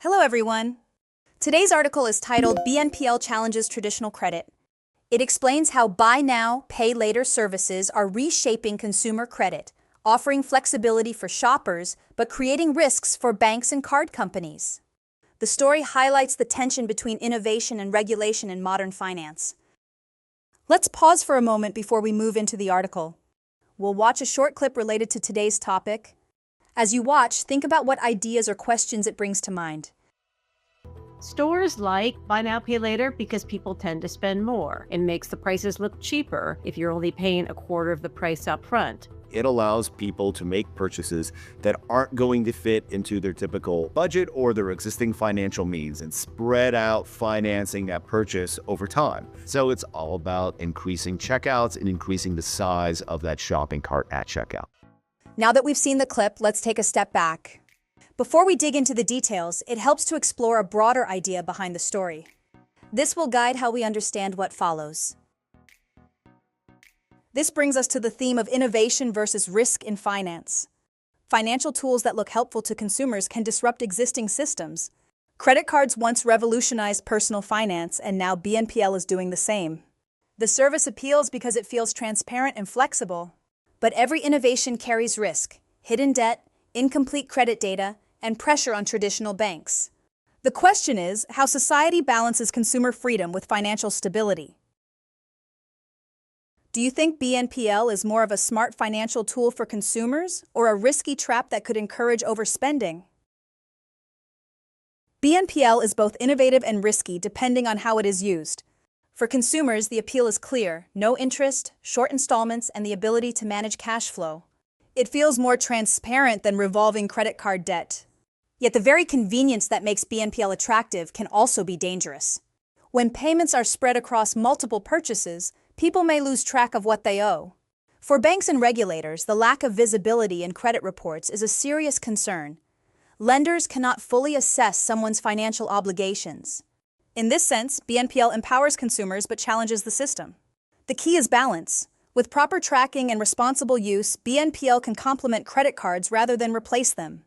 Hello, everyone. Today's article is titled BNPL Challenges Traditional Credit. It explains how buy now, pay later services are reshaping consumer credit, offering flexibility for shoppers, but creating risks for banks and card companies. The story highlights the tension between innovation and regulation in modern finance. Let's pause for a moment before we move into the article. We'll watch a short clip related to today's topic. As you watch, think about what ideas or questions it brings to mind. Stores like buy now, pay later because people tend to spend more. It makes the prices look cheaper if you're only paying a quarter of the price up front. It allows people to make purchases that aren't going to fit into their typical budget or their existing financial means and spread out financing that purchase over time. So it's all about increasing checkouts and increasing the size of that shopping cart at checkout. Now that we've seen the clip, let's take a step back. Before we dig into the details, it helps to explore a broader idea behind the story. This will guide how we understand what follows. This brings us to the theme of innovation versus risk in finance. Financial tools that look helpful to consumers can disrupt existing systems. Credit cards once revolutionized personal finance, and now BNPL is doing the same. The service appeals because it feels transparent and flexible. But every innovation carries risk, hidden debt, incomplete credit data, and pressure on traditional banks. The question is how society balances consumer freedom with financial stability. Do you think BNPL is more of a smart financial tool for consumers or a risky trap that could encourage overspending? BNPL is both innovative and risky depending on how it is used. For consumers, the appeal is clear: no interest, short installments, and the ability to manage cash flow. It feels more transparent than revolving credit card debt. Yet the very convenience that makes BNPL attractive can also be dangerous. When payments are spread across multiple purchases, people may lose track of what they owe. For banks and regulators, the lack of visibility in credit reports is a serious concern. Lenders cannot fully assess someone's financial obligations. In this sense, BNPL empowers consumers but challenges the system. The key is balance. With proper tracking and responsible use, BNPL can complement credit cards rather than replace them.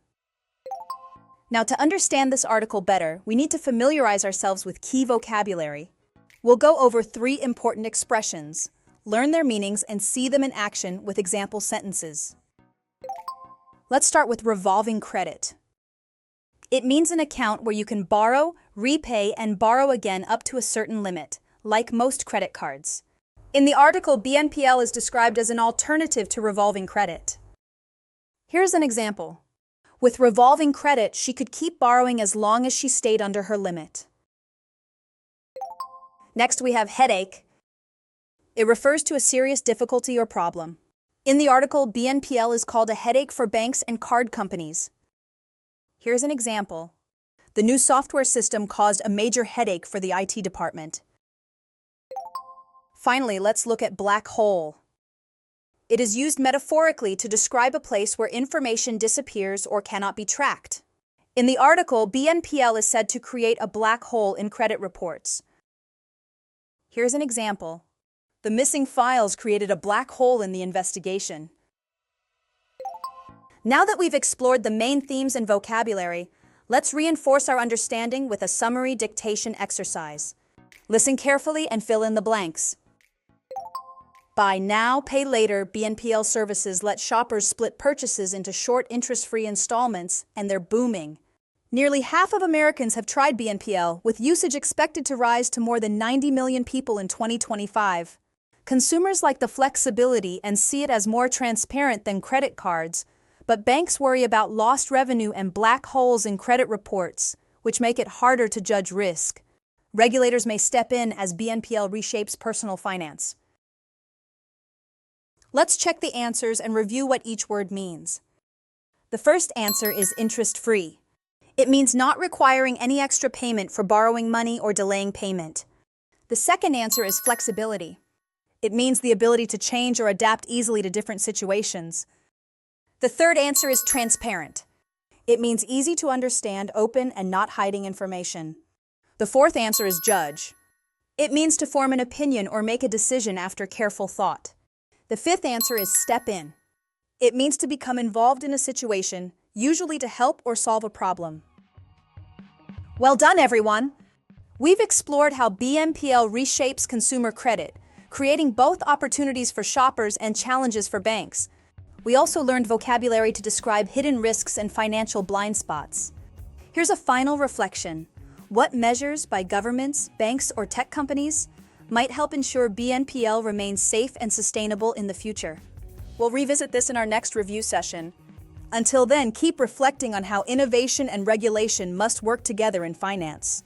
Now, to understand this article better, we need to familiarize ourselves with key vocabulary. We'll go over 3 important expressions, learn their meanings, and see them in action with example sentences. Let's start with revolving credit. It means an account where you can borrow, repay, and borrow again up to a certain limit, like most credit cards. In the article, BNPL is described as an alternative to revolving credit. Here's an example. With revolving credit, she could keep borrowing as long as she stayed under her limit. Next, we have headache. It refers to a serious difficulty or problem. In the article, BNPL is called a headache for banks and card companies. Here's an example. The new software system caused a major headache for the IT department. Finally, let's look at black hole. It is used metaphorically to describe a place where information disappears or cannot be tracked. In the article, BNPL is said to create a black hole in credit reports. Here's an example. The missing files created a black hole in the investigation. Now that we've explored the main themes and vocabulary, let's reinforce our understanding with a summary dictation exercise. Listen carefully and fill in the blanks. Buy now, pay later BNPL services let shoppers split purchases into short interest-free installments, and they're booming. Nearly half of Americans have tried BNPL, with usage expected to rise to more than 90 million people in 2025. Consumers like the flexibility and see it as more transparent than credit cards, but banks worry about lost revenue and black holes in credit reports, which make it harder to judge risk. Regulators may step in as BNPL reshapes personal finance. Let's check the answers and review what each word means. The first answer is interest-free. It means not requiring any extra payment for borrowing money or delaying payment. The second answer is flexibility. It means the ability to change or adapt easily to different situations. The third answer is transparent. It means easy to understand, open, and not hiding information. The fourth answer is judge. It means to form an opinion or make a decision after careful thought. The fifth answer is step in. It means to become involved in a situation, usually to help or solve a problem. Well done, everyone! We've explored how BNPL reshapes consumer credit, creating both opportunities for shoppers and challenges for banks. We also learned vocabulary to describe hidden risks and financial blind spots. Here's a final reflection. What measures by governments, banks, or tech companies might help ensure BNPL remains safe and sustainable in the future? We'll revisit this in our next review session. Until then, keep reflecting on how innovation and regulation must work together in finance.